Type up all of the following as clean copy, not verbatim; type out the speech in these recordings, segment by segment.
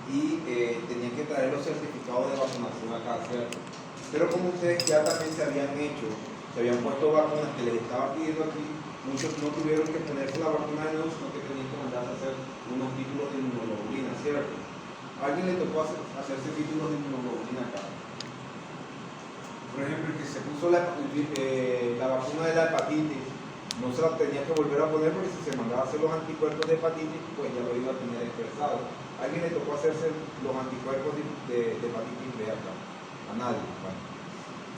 y tenían que traer los certificados de vacunación acá, ¿cierto? Pero como ustedes ya también se habían puesto vacunas que les estaba pidiendo aquí, muchos no tuvieron que ponerse la vacuna de nuevo, sino que tenían que mandarse a hacer unos títulos de inmunoglobulina, ¿cierto? ¿A alguien le tocó hacerse títulos de inmunoglobulina acá? Por ejemplo, el que se puso la vacuna de la hepatitis, no se la tenía que volver a poner porque si se mandaba a hacer los anticuerpos de hepatitis, pues ya lo iba a tener expresado. ¿A alguien le tocó hacerse los anticuerpos de hepatitis B acá? A nadie. Bueno,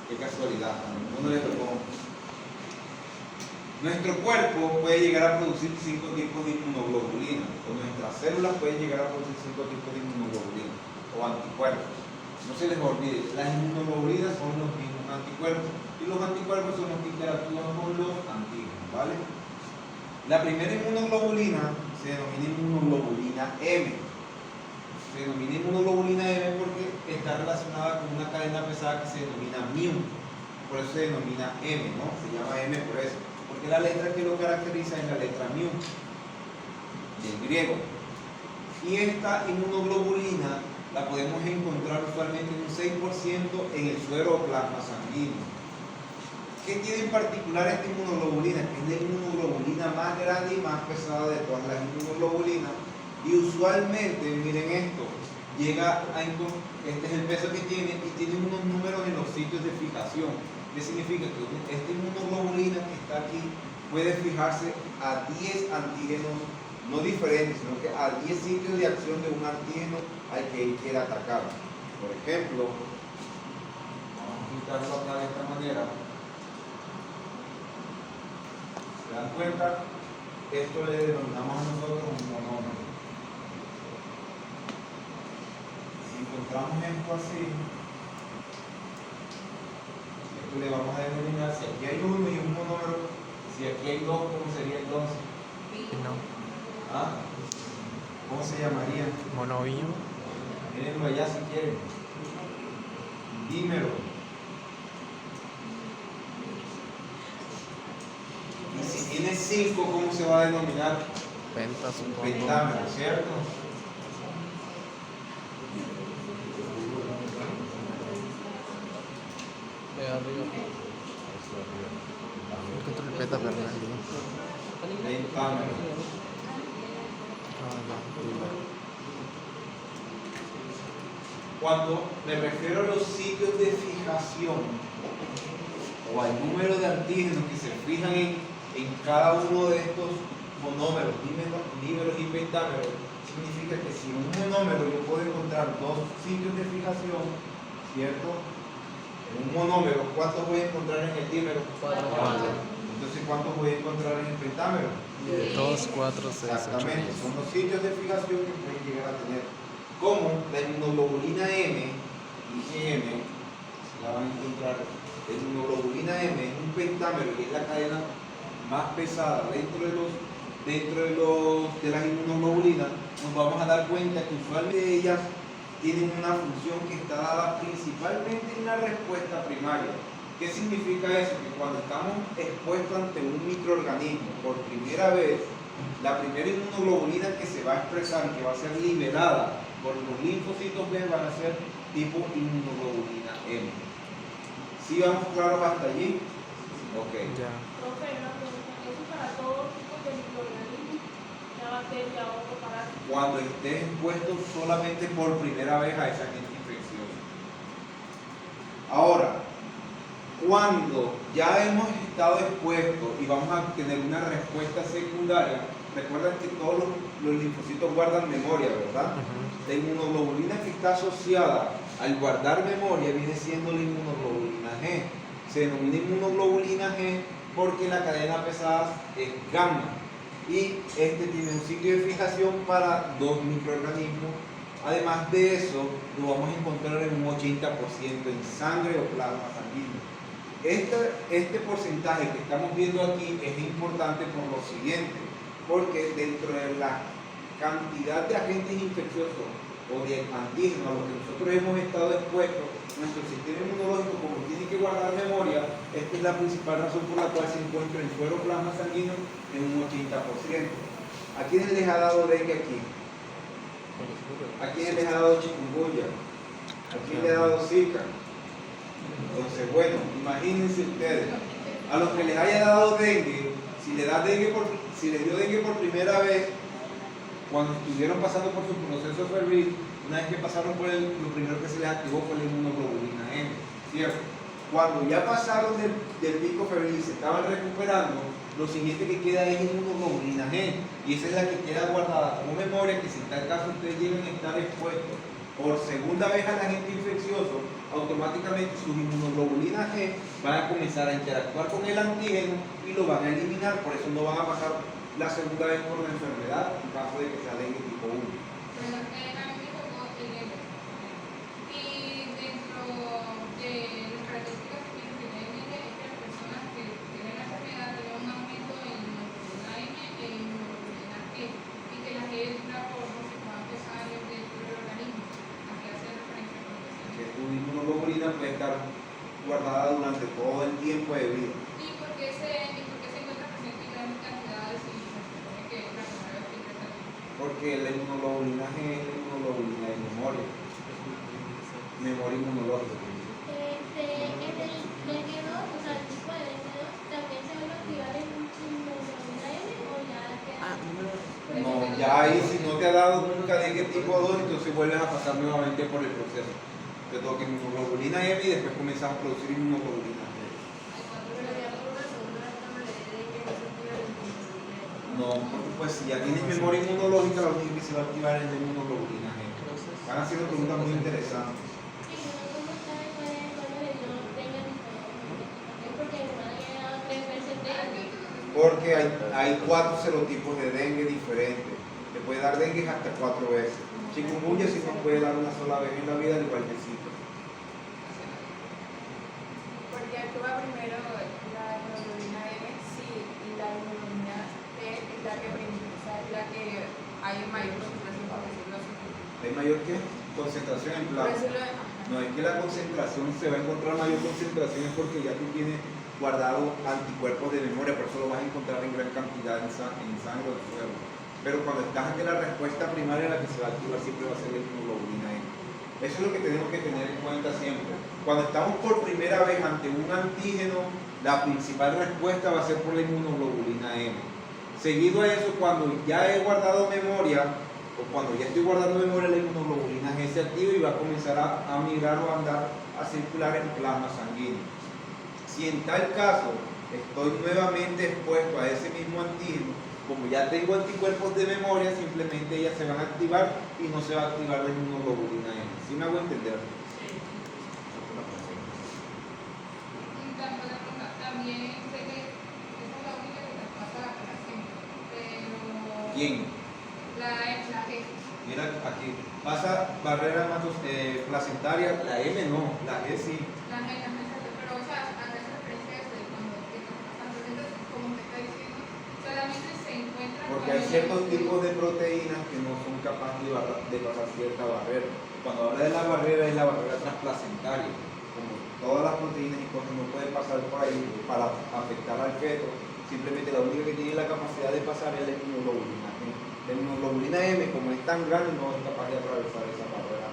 qué casualidad, a ninguno le tocó. Nuestro cuerpo puede llegar a producir 5 tipos de inmunoglobulina, o nuestras células pueden llegar a producir 5 tipos de inmunoglobulina, o anticuerpos. No se les olvide, las inmunoglobulinas son los mismos anticuerpos, y los anticuerpos son los que interactúan con los antígenos, ¿vale? La primera inmunoglobulina se denomina inmunoglobulina M. Se denomina inmunoglobulina M porque está relacionada con una cadena pesada que se denomina mu. Por eso se denomina M, ¿no? Se llama M por eso. Porque la letra que lo caracteriza es la letra mu, del griego. Y esta inmunoglobulina la podemos encontrar usualmente en un 6% en el suero o plasma sanguíneo. ¿Qué tiene en particular esta inmunoglobulina? Que es la inmunoglobulina más grande y más pesada de todas las inmunoglobulinas. Y usualmente, miren esto, este es el peso que tiene y tiene unos números en los sitios de fijación. ¿Qué significa? Que esta inmunoglobulina que está aquí puede fijarse a 10 antígenos, no diferentes, sino que a 10 sitios de acción de un antígeno al que él quiera atacar. Por ejemplo, vamos a quitarlo acá de esta manera. ¿Se dan cuenta? Esto le denominamos a nosotros un monómero. Si encontramos esto así, esto le vamos a denominar, si aquí hay uno y un monómero, si aquí hay dos, ¿cómo sería entonces? No. ¿Ah? ¿Cómo se llamaría? Monovinio. Mírenlo allá si quieren. Dímelo. Y si tiene 5, ¿cómo se va a denominar? Penta, supongo. Pentámero, ¿cierto? Arriba. Encuentro el peta, pero no es bien. Pentámero. Cuando me refiero a los sitios de fijación o al número de antígenos que se fijan en cada uno de estos monómeros, dímeros y pentámeros, significa que si en un monómero yo puedo encontrar dos sitios de fijación, ¿cierto? En un monómero, ¿cuántos voy a encontrar en el dímero? 4. Entonces, ¿cuántos voy a encontrar en el pentámero? 2, 4, 6, 8. Exactamente, son los sitios de fijación que pueden llegar a tener. Como la inmunoglobulina M, IgM, se la van a encontrar. La inmunoglobulina M es un pentámero y es la cadena más pesada dentro de las inmunoglobulinas. Nos vamos a dar cuenta que usualmente ellas tienen una función que está dada principalmente en la respuesta primaria. ¿Qué significa eso? Que cuando estamos expuestos ante un microorganismo por primera vez, la primera inmunoglobulina que se va a expresar y que va a ser liberada por los linfocitos B van a ser tipo inmunoglobulina M. ¿Sí vamos claros hasta allí? Ok. Ya. Profe, una pregunta. ¿Eso para todos tipos de microorganismos? ¿Ya bacteria o parásito? Cuando estés expuesto solamente por primera vez a esa agente infeccioso. Ahora, cuando ya hemos estado expuestos y vamos a tener una respuesta secundaria, recuerden que todos los linfocitos guardan memoria, ¿verdad? La inmunoglobulina que está asociada al guardar memoria viene siendo la inmunoglobulina G. Se denomina inmunoglobulina G porque la cadena pesada es gamma y este tiene un sitio de fijación para 2 microorganismos. Además de eso, lo vamos a encontrar en un 80% en sangre o plasma sanguíneo. Este porcentaje que estamos viendo aquí es importante por lo siguiente, porque dentro de la cantidad de agentes infecciosos o de antígenos a los que nosotros hemos estado expuestos, nuestro sistema inmunológico, como tiene que guardar memoria, esta es la principal razón por la cual se encuentra el suero plasma sanguíneo en un 80%. ¿A quiénes les ha dado dengue aquí? ¿A quiénes quién les ha dado chikungunya, a quién le ha dado Zika. Entonces, bueno, imagínense ustedes, a los que les haya dado dengue, si les dio dengue por primera vez, cuando estuvieron pasando por su proceso febril, una vez que pasaron por lo primero que se les activó fue la inmunoglobulina M, ¿cierto? Cuando ya pasaron del pico febril y se estaban recuperando, lo siguiente que queda es inmunoglobulina G, y esa es la que queda guardada como memoria, que si en tal caso ustedes llegan a estar expuestos por segunda vez al agente infeccioso, automáticamente sus inmunoglobulinas G van a comenzar a interactuar con el antígeno y lo van a eliminar, por eso no van a pasar la segunda vez por la enfermedad en caso de que sea dengue tipo 1. Bueno, a mí me tocó el dengue. Y dentro de las características que tiene el dengue es que las personas que tienen la enfermedad tienen un aumento en inmunoglobulina M e inmunoglobulina G, y que la G es una por no sé cuántos años dentro del organismo. Aquí hace referencia a lo que Que tu inmunoglobulina puede estar guardada durante todo el tiempo de vida. ¿Y por qué se encuentra presente en grandes cantidades y se supone que es la primera vez que ingresa aquí? Porque la inmunoglobulina G es la inmunoglobulina de memoria inmunológica. En el dengue 2, o sea, el tipo de dengue 2, ¿también se va a activar el inmunoglobulina M o ya queda? No, ya ahí si no te ha dado nunca dengue tipo 2, entonces vuelves a pasar nuevamente por el proceso. Te toca inmunoglobulina M y después comienzas a producir inmunoglobulina G. Pero ya por una segunda vez no le dengue no se activa el inmunoglobulina M. No, porque pues si ya tienes memoria inmunológica, lo único que se va a activar es la inmunoglobulina G. Van haciendo preguntas muy interesantes. Sí, uno cómo sabe cuándo le dio dengue diferente. Es porque mi hermana ya ha dado 3 veces dengue. Porque hay 4 serotipos de dengue diferentes. Te puede dar dengue hasta 4 veces. Chikungunya sí nos puede dar una sola vez en la vida, al igual que Zika. Porque actúa primero la inmunoglobulina M, sí, y la inmunoglobulina T es la que o sea, es la que hay mayor concentración, por decirlo así. ¿Hay mayor qué? Concentración en Por plasma. decirlo No, es que la concentración se va a encontrar mayor concentración es porque ya tú tienes guardado anticuerpos de memoria, por eso lo vas a encontrar en gran cantidad en sangre o en suero. Pero cuando estás ante la respuesta primaria, la que se va a activar siempre va a ser la inmunoglobulina M. Eso es lo que tenemos que tener en cuenta siempre. Cuando estamos por primera vez ante un antígeno, la principal respuesta va a ser por la inmunoglobulina M. Seguido a eso, cuando ya he guardado memoria, o cuando ya estoy guardando memoria, la inmunoglobulina G se activa y va a comenzar a migrar o a andar, a circular en plasma sanguíneo. Si en tal caso estoy nuevamente expuesto a ese mismo antígeno, como ya tengo anticuerpos de memoria, simplemente ellas se van a activar y no se va a activar la inmunoglobulina M. ¿Sí me hago entender? También sé que esa es la única que traspasa la población, pero ¿Quién? la G. Mira aquí, pasa barrera placentaria, la M no, la G sí. La G, pero o sea, hace referencia a eso de cuando está pasando. Entonces, como me está diciendo, solamente se encuentra. Porque hay ciertos tipos de proteínas que no son capaces de pasar cierta barrera. Cuando habla de la barrera es la barrera transplacentaria. Como todas las proteínas y cosas no pueden pasar por ahí para afectar al feto, simplemente la única que tiene la capacidad de pasar es la inmunoglobulina. La inmunoglobulina M, como es tan grande, no es capaz de atravesar esa barrera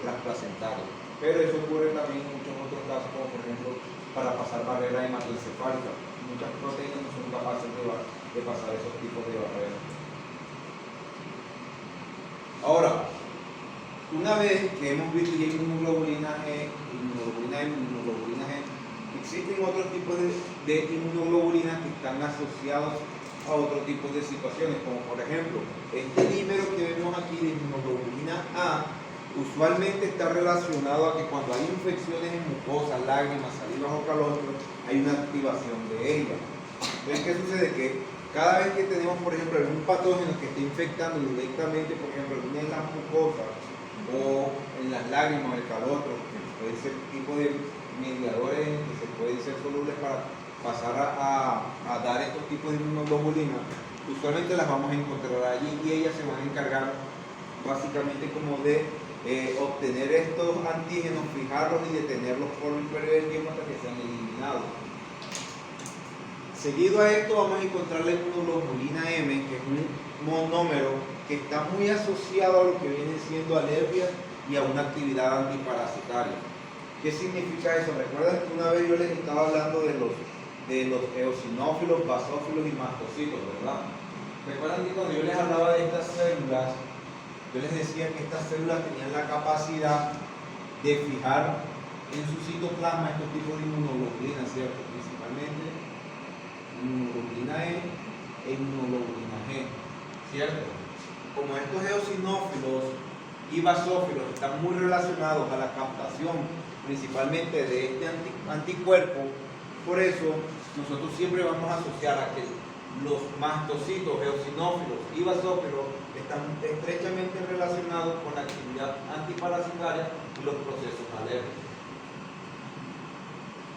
transplacentaria. Pero eso ocurre también en muchos otros casos, como por ejemplo para pasar barrera hematoencefálica. Muchas proteínas no son capaces de pasar esos tipos de barreras. Ahora, una vez que hemos visto ya inmunoglobulina G, inmunoglobulina M, inmunoglobulina G, existen otros tipos de inmunoglobulinas que están asociados a otro tipo de situaciones, como por ejemplo, este dímero que vemos aquí de inmunoglobulina A, usualmente está relacionado a que cuando hay infecciones en mucosas, lágrimas, salivas o calostros, hay una activación de ella. Entonces, ¿qué sucede? Que cada vez que tenemos, por ejemplo, algún patógeno que esté infectando directamente, por ejemplo, en las mucosas o en las lágrimas o el calostro, que puede ser tipo de mediadores que se pueden ser solubles para pasar a dar estos tipos de inmunoglobulinas, usualmente las vamos a encontrar allí y ellas se van a encargar básicamente como de obtener estos antígenos, fijarlos y detenerlos por un periodo de tiempo hasta que sean eliminados. Seguido a esto vamos a encontrar la inmunoglobulina M, que es un monómero que está muy asociado a lo que viene siendo alergia y a una actividad antiparasitaria. ¿Qué significa eso? Recuerden que una vez yo les estaba hablando de los eosinófilos, basófilos y mastocitos, ¿verdad? Recuerden que cuando yo les hablaba de estas células, yo les decía que estas células tenían la capacidad de fijar en su citoplasma estos tipos de inmunoglobulina, ¿cierto? Principalmente inmunoglobulina E e inmunoglobulina G, ¿cierto? Como estos eosinófilos y basófilos están muy relacionados a la captación principalmente de este anticuerpo, por eso nosotros siempre vamos a asociar a que los mastocitos, eosinófilos y basófilos están estrechamente relacionados con la actividad antiparasitaria y los procesos alérgicos.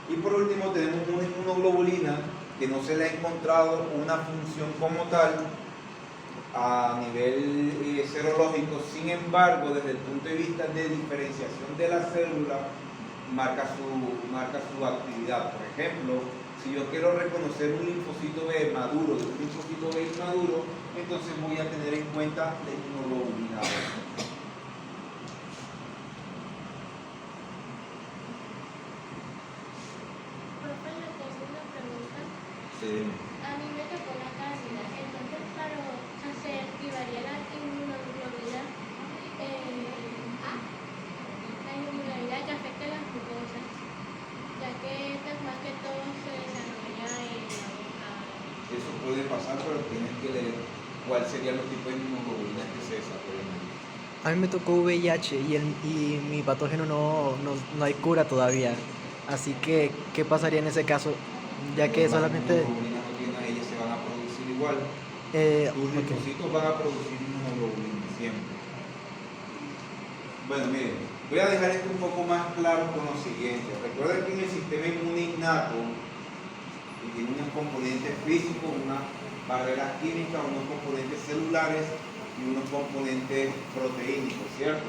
Y por último tenemos una inmunoglobulina que no se le ha encontrado una función como tal a nivel serológico, sin embargo, desde el punto de vista de diferenciación de la célula, marca su actividad. Por ejemplo, si yo quiero reconocer un linfocito B maduro de un linfocito B inmaduro, entonces voy a tener en cuenta la inmunoglobulina B. Profe, le tengo una pregunta. Sí. A mí me tocó la cándida, entonces para se activaría la inmunoglobulina, que afecta a las mucosas, ya que pues, más que todo se desarrolla en la boca. Eso puede pasar, pero tienes que leer cuáles serían los tipos de inmunoglobulinas que se desarrollan. A mí me tocó VIH y mi patógeno no hay cura todavía. Así que, ¿qué pasaría en ese caso? Ya que Las solamente... inmunoglobulinas no tienen, ellas se van a producir igual. Tus ok. linfocitos van a producir inmunoglobulina siempre. Bueno, miren, voy a dejar esto un poco más claro con lo siguiente. Recuerden que en el sistema inmune innato tiene unos componentes físicos, unas barreras químicas, unos componentes celulares y unos componentes proteínicos, ¿cierto?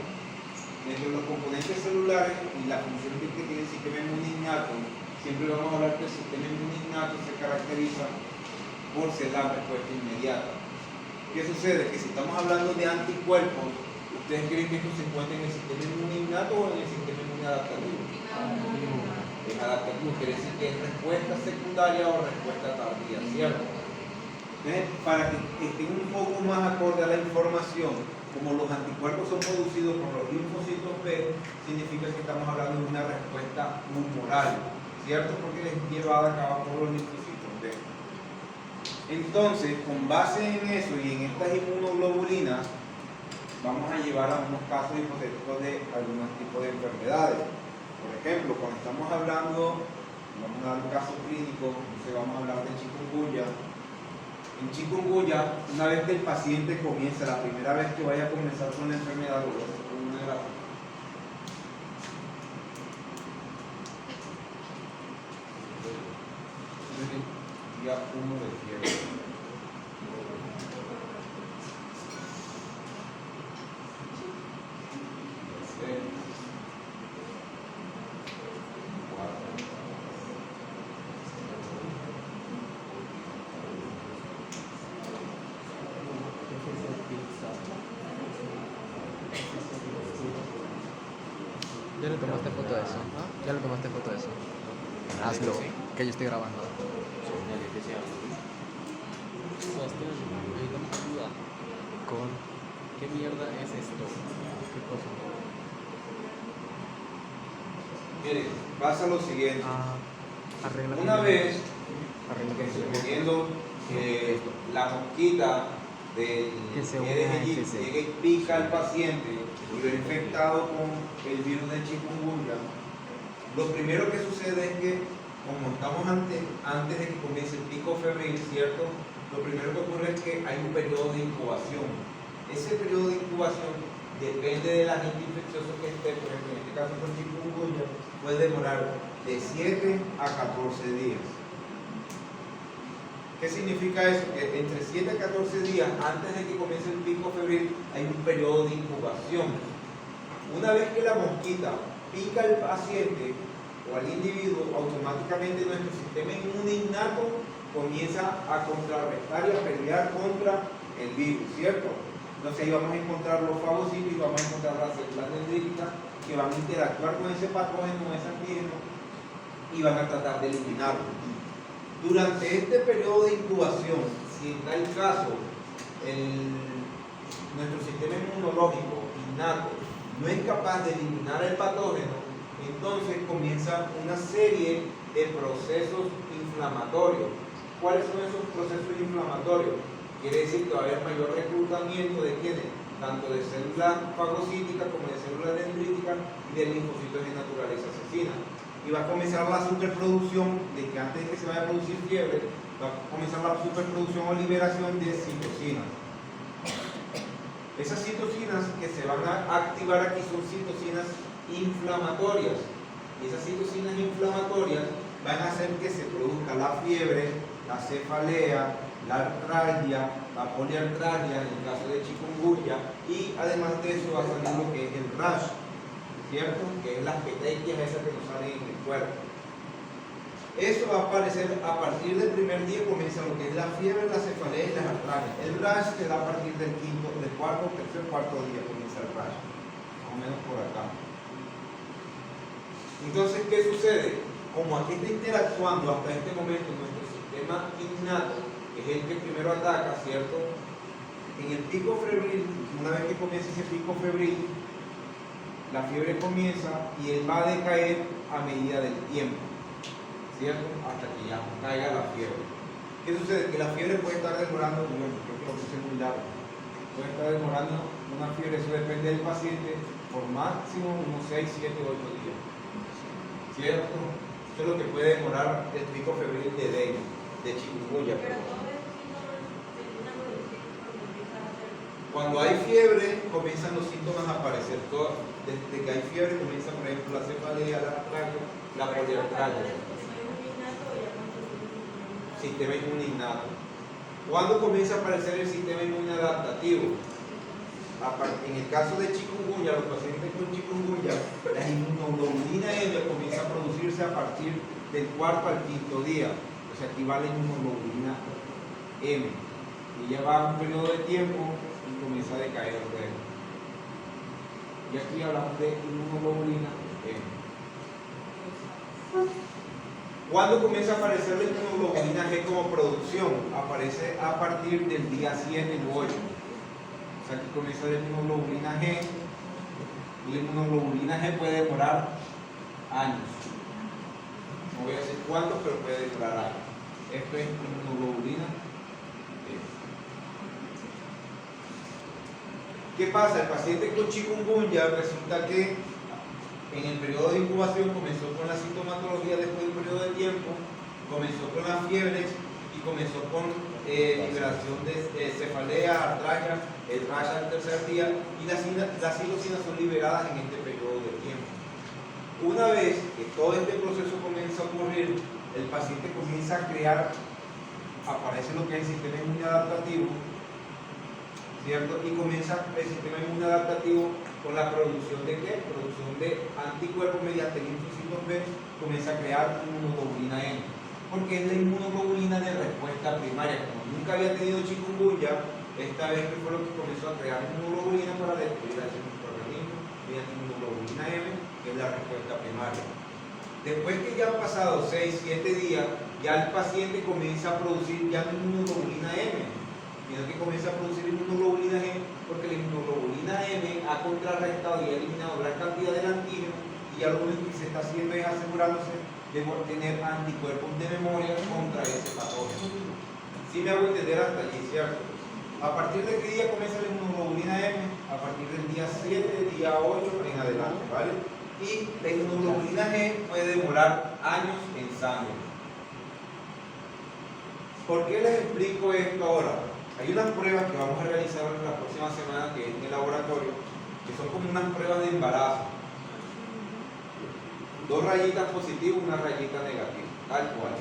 Dentro de los componentes celulares y la función que tiene el sistema inmune innato, siempre vamos a hablar que el sistema inmune innato se caracteriza por ser la respuesta inmediata. ¿Qué sucede? Que si estamos hablando de anticuerpos, ¿ustedes creen que esto se encuentra en el sistema inmune innato o en el sistema inmune adaptativo? Es adaptativo, quiere decir que es respuesta secundaria o respuesta tardía, ¿cierto? Entonces, para que estén un poco más acorde a la información, como los anticuerpos son producidos por los linfocitos B, significa que estamos hablando de una respuesta humoral, ¿cierto? Porque es llevada a cabo por los linfocitos B. Entonces, con base en eso y en estas inmunoglobulinas, vamos a llevar a unos casos hipotéticos de algún tipo de enfermedades. Por ejemplo, cuando estamos hablando, vamos a dar un caso clínico, vamos a hablar de chikungunya. En chikungunya, una vez que el paciente comienza, la primera vez que vaya a comenzar con la enfermedad, lo voy a hacer con una gráfica. Día 1 de fiebre. ¿Ya le tomaste foto de eso? ¿Ya le tomaste foto de eso? Hazlo, que yo estoy grabando. Sebastián, necesitamos ayuda. Con... ¿Qué mierda es esto? ¿Qué cosa? Miren, pasa lo siguiente. Arregla. Una vez, Arregla que suponiendo que la mosquita del Que se Aedes una aegypti FC. llega y pica al paciente y lo infectado con el virus de chikungunya, lo primero que sucede es que, como estamos antes de que comience el pico febril, ¿cierto? Lo primero que ocurre es que hay un periodo de incubación. Ese periodo de incubación depende del agente infeccioso que esté, por ejemplo, en este caso con chikungunya, puede demorar de 7 a 14 días. ¿Qué significa eso? Que entre 7 a 14 días antes de que comience el pico febril hay un periodo de incubación. Una vez que la mosquita pica al paciente o al individuo, automáticamente nuestro sistema inmune innato comienza a contrarrestar y a pelear contra el virus, ¿cierto? Entonces ahí vamos a encontrar los fagocitos y vamos a encontrar las células dendríticas que van a interactuar con ese patógeno, ese antígeno, y van a tratar de eliminarlo. Durante este periodo de incubación, si en tal caso nuestro sistema inmunológico innato no es capaz de eliminar el patógeno, entonces comienza una serie de procesos inflamatorios. ¿Cuáles son esos procesos inflamatorios? Quiere decir que va a haber mayor reclutamiento de ¿quiénes? Tanto de células fagocíticas como de células dendríticas y de linfocitos de naturaleza asesina. Y va a comenzar la superproducción de que antes de que se vaya a producir fiebre, va a comenzar la superproducción o liberación de citocinas. Esas citocinas que se van a activar aquí son citocinas inflamatorias. Y esas citocinas inflamatorias van a hacer que se produzca la fiebre, la cefalea, la artralgia, la poliartralgia en el caso de chikungunya, y además de eso va a salir lo que es el rash, ¿cierto? Que es las petequias esas que nos salen en el cuerpo. Eso va a aparecer a partir del primer día, comienza lo que es la fiebre, la cefalea y las artralgias. El rash se da a partir del cuarto, cuarto día comienza el rash, más o menos por acá. Entonces, ¿qué sucede? Como aquí está interactuando hasta este momento nuestro sistema innato, que es el que primero ataca, ¿cierto? En el pico febril, una vez que comienza ese pico febril, la fiebre comienza y él va a decaer a medida del tiempo, ¿cierto? Hasta que ya caiga la fiebre. ¿Qué sucede? Que la fiebre puede estar demorando, bueno, creo que lo puse muy largo, puede estar demorando una fiebre, eso depende del paciente, por máximo unos 6, 7, 8 días, ¿cierto? Eso es lo que puede demorar el pico febril de dengue, de chikungunya. Pero todo eso sí no es una evolución cuando empieza a hacer. Cuando hay fiebre, comienzan los síntomas a aparecer. Desde que hay fiebre, comienza, por ejemplo, la cefalea, la artralgia, la poliartralgia. Sistema inmune innato. ¿Cuándo comienza a aparecer el sistema inmune adaptativo? En el caso de chikungunya, los pacientes con chikungunya, la inmunoglobulina M comienza a producirse a partir del cuarto al quinto día. O sea, aquí va la inmunoglobulina M. Y ya va un periodo de tiempo y comienza a decaer luego. Y aquí hablamos de inmunoglobulina M. ¿Cuándo comienza a aparecer la inmunoglobulina G como producción? Aparece a partir del día 7 u 8. O sea, aquí comienza la inmunoglobulina G. Y la inmunoglobulina G puede demorar años. No voy a decir cuánto, pero puede demorar años. Esto es inmunoglobulina G. ¿Qué pasa? El paciente con chikungunya resulta que en el periodo de incubación comenzó con la sintomatología después de un periodo de tiempo, comenzó con las fiebres y comenzó con liberación de cefalea, artralgia, el rash al tercer día, y las citocinas son liberadas en este periodo de tiempo. Una vez que todo este proceso comienza a ocurrir, el paciente comienza a crear, aparece lo que es el sistema inmune adaptativo, ¿cierto? Y comienza el sistema inmune adaptativo con la producción de ¿qué? Producción de anticuerpos mediante linfocitos B, comienza a crear inmunoglobulina M, porque es la inmunoglobulina de respuesta primaria. Como nunca había tenido chikungunya, esta vez que fue lo que comenzó a crear inmunoglobulina para destruir a ese microorganismo mediante inmunoglobulina M, que es la respuesta primaria. Después que ya han pasado 6, 7 días, ya el paciente comienza a producir ya no inmunoglobulina M, sino que comienza a producir inmunoglobulina G, porque la inmunoglobulina M ha contrarrestado y ha eliminado gran cantidad del antígeno, y ya lo único que se está haciendo es asegurándose de tener anticuerpos de memoria contra ese patógeno. Si me hago entender hasta allí, ¿cierto? ¿A partir de qué día comienza la inmunoglobulina M? A partir del día 7, día 8 en adelante, ¿vale? Y la inmunoglobulina G puede demorar años en sangre. ¿Por qué les explico esto ahora? Hay unas pruebas que vamos a realizar en la próxima semana, que es en el laboratorio, que son como unas pruebas de embarazo. 2 rayitas positivas, una rayita negativa, tal cual.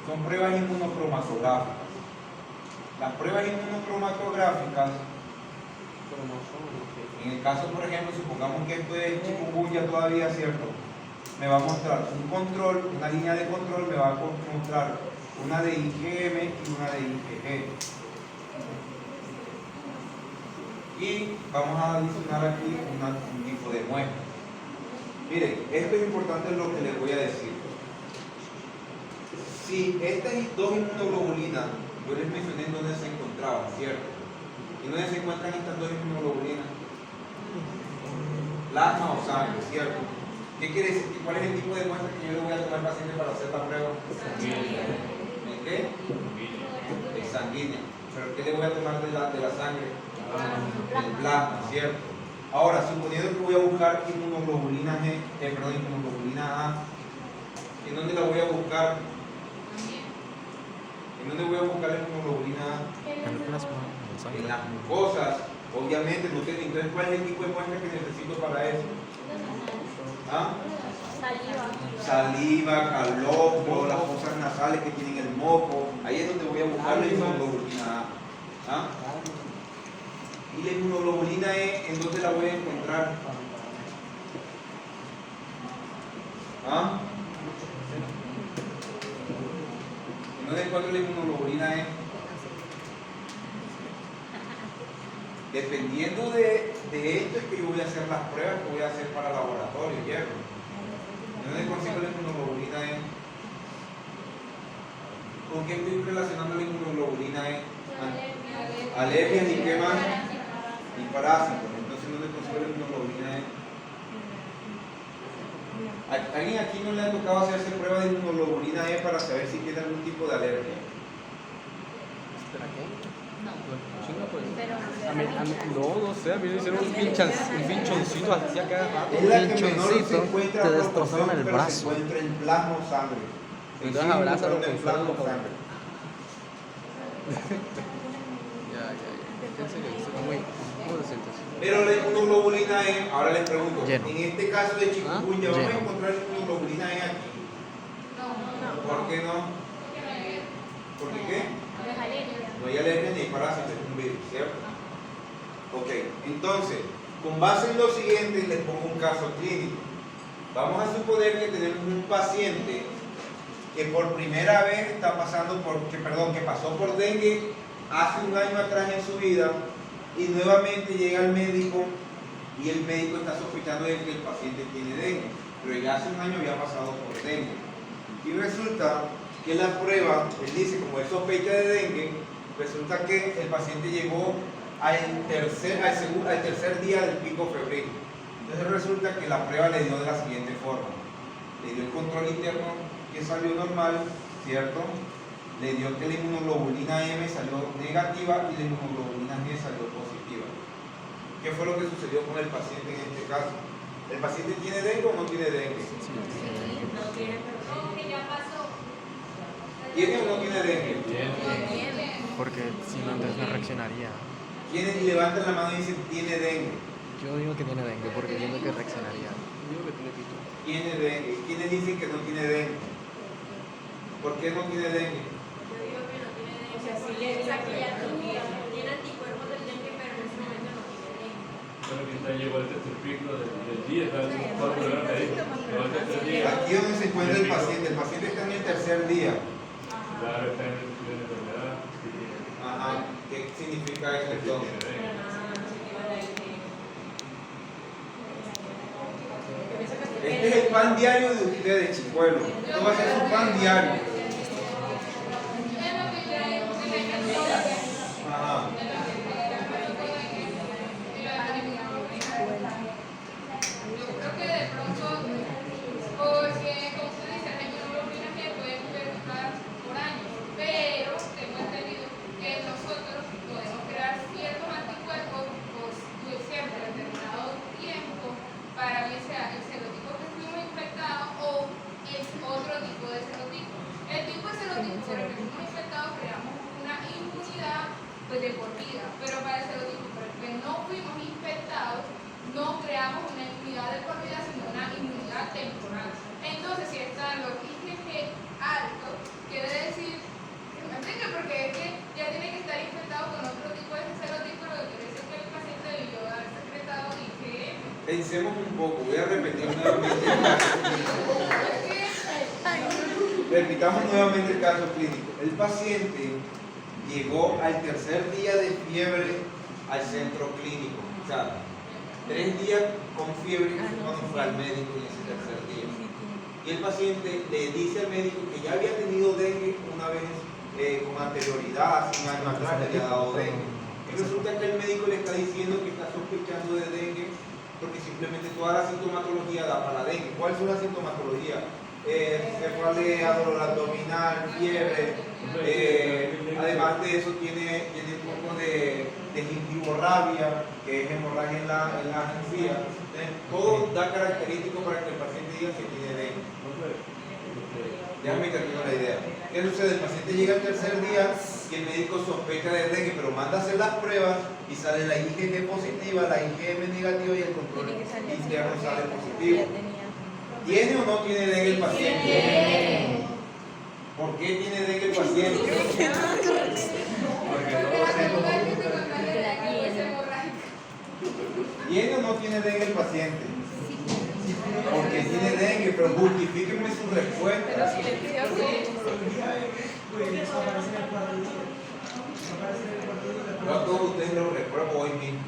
Son pruebas inmunocromatográficas. Las pruebas inmunocromatográficas, en el caso, por ejemplo, supongamos que esto es chikungunya todavía, ¿cierto? Me va a mostrar un control, una línea de control, me va a mostrar una de IgM y una de IgG. Y vamos a adicionar aquí un tipo de muestra. Miren, esto es importante lo que les voy a decir. Si estas dos inmunoglobulinas, yo les mencioné dónde se encontraban, ¿cierto? ¿Y dónde se encuentran estas dos inmunoglobulinas? Plasma o sangre, ¿cierto? ¿Qué quiere decir? ¿Cuál es el tipo de muestra que yo le voy a tomar al paciente para hacer la prueba? ¿El qué? Es sanguínea. ¿Pero qué le voy a tomar de la sangre? El plasma, ¿cierto? Ahora, suponiendo que voy a buscar inmunoglobulina G, inmunoglobulina A, ¿en dónde la voy a buscar? ¿En dónde voy a buscar la inmunoglobulina A? En el plasma, en sangre. En las mucosas, obviamente, no sé. Entonces, ¿cuál es el tipo de muestra que necesito para eso? ¿Ah? Saliva, calostro, las fosas nasales que tienen el moco. Ahí es donde voy a buscar la inmunoglobulina A. ¿Ah? Y la inmunoglobulina E, ¿en dónde la voy a encontrar? ¿Ah? ¿En dónde encuentro la inmunoglobulina E? Dependiendo de esto es que yo voy a hacer las pruebas que voy a hacer para el laboratorio, ¿cierto? ¿En dónde consigo la inmunoglobulina E? ¿Con qué estoy relacionando la inmunoglobulina E? Alergias y qué más? Y parásitos. Entonces, ¿dónde consigo la inmunoglobulina E? ¿Alguien aquí no le ha tocado hacerse prueba de inmunoglobulina E para saber si tiene algún tipo de alergia? ¿Espera qué? Chinga, pues. No sé, a mí me hicieron un pinchoncito así a cada rato. Es la que menor se Pinchoncito, encuentra te a destrozaron proporción, el pero se brazo. encuentra en plasma o sangre. Entonces abrázalo, en plasma o consuélalo. sangre. Ya. En serio, ¿cómo te sientes? Pero la inmunoglobulina E, ahora les pregunto, Lleno. en este caso de chikungunya, ¿vamos a Lleno. encontrar la inmunoglobulina E aquí? ¿Por qué no? ¿Por qué qué? No hay alergia ni hay parásitos, es un virus, ¿cierto? Ok, entonces, con base en lo siguiente, les pongo un caso clínico. Vamos a suponer que tenemos un paciente que por primera vez está pasando que pasó por dengue hace un año atrás en su vida y nuevamente llega al médico y el médico está sospechando de que el paciente tiene dengue, pero ya hace un año había pasado por dengue. Y resulta que la prueba, él dice, como es sospecha de dengue, resulta que el paciente llegó al tercer día del pico febril. Entonces resulta que la prueba le dio de la siguiente forma. Le dio el control interno que salió normal, ¿cierto? Le dio que la inmunoglobulina M salió negativa y la inmunoglobulina G salió positiva. ¿Qué fue lo que sucedió con el paciente en este caso? ¿El paciente tiene dengue o no tiene dengue? ¿Tiene o no tiene dengue? Porque si no, entonces no reaccionaría. ¿Quiénes levantan la mano y dicen tiene dengue? Yo digo que tiene dengue porque siento que reaccionaría. Digo que tiene pito. ¿Tiene dengue? ¿Quiénes dicen que no tiene dengue? ¿Por qué no tiene dengue? Yo digo que no tiene dengue, o sea, sí le dice que ya tiene anticuerpos del dengue, pero en ese momento no tiene dengue. Bueno, que está llegó el tercer pico del día, está en el cuarto de la médica, llegó el tercer día. Aquí es donde se encuentra el paciente está en el tercer día. Claro, está en el estudio de enfermedad, sí, Ajá. ¿Qué significa eso sí, entonces? tiene dengue. Este es el pan diario de ustedes, chicuelos. Esto va a ser su pan diario. Ajá. Yo creo que de pronto, porque como usted dice, la inmunoglobulina G puede perdurar por años, pero tengo entendido que nosotros podemos crear ciertos anticuerpos por cierto determinado tiempo para que sea el serotipo que fuimos infectados o es otro tipo de serotipo. El tipo de serotipo por el que fuimos infectados creamos una inmunidad pues de por vida, pero para el serotipo por el que no fuimos infectados no creamos una inmunidad de por vida, sino una inmunidad temporal. Entonces, si están los IgG altos, quiere decir, ¿me entiendes? Porque es que ya tiene que estar infectado con otro tipo de serotipo, lo que quiere decir que el paciente debió haber secretado IgM. Pensemos un poco, voy a repetir nuevamente. repitamos nuevamente el caso clínico. El paciente llegó al tercer día de fiebre al centro clínico. O sea, 3 días con fiebre cuando fue al médico en ese tercer día. Y el paciente le dice al médico que ya había tenido dengue una vez con anterioridad, hace un año atrás le había dado dengue. Y resulta que el médico le está diciendo que está sospechando de dengue porque simplemente toda la sintomatología da para la dengue. ¿Cuál es la sintomatología? Cefalea, dolor abdominal, fiebre. Además de eso tiene un poco de gingivorrabia, que es hemorragia en la encía. Todo da característico para que el paciente diga que tiene dengue. Déjame terminar la idea. ¿Qué sucede? El paciente llega al tercer día y el médico sospecha de dengue, pero manda a hacer las pruebas y sale la IgG positiva, la IgM negativa y el control interno sale positivo. ¿Tiene o no tiene dengue el paciente? ¿Por qué tiene dengue el paciente? Porque no lo sé cómo. ¿Tiene o no tiene dengue el paciente? Porque tiene dengue, pero justifíquenme su respuesta. Pero silencioso. Yo a todos ustedes los repruebo hoy mismo.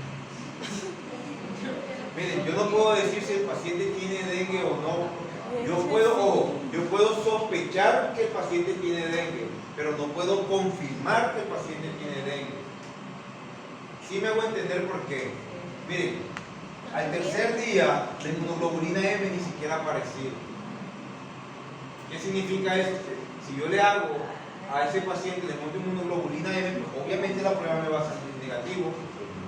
Miren, yo no puedo decir si el paciente tiene dengue o no. Yo puedo sospechar que el paciente tiene dengue, pero no puedo confirmar que el paciente tiene dengue. Sí me hago entender por qué. Miren, al tercer día la inmunoglobulina M ni siquiera ha aparecido. ¿Qué significa eso? Que si yo le hago a ese paciente, le monto inmunoglobulina M, pues obviamente la prueba me va a salir negativo.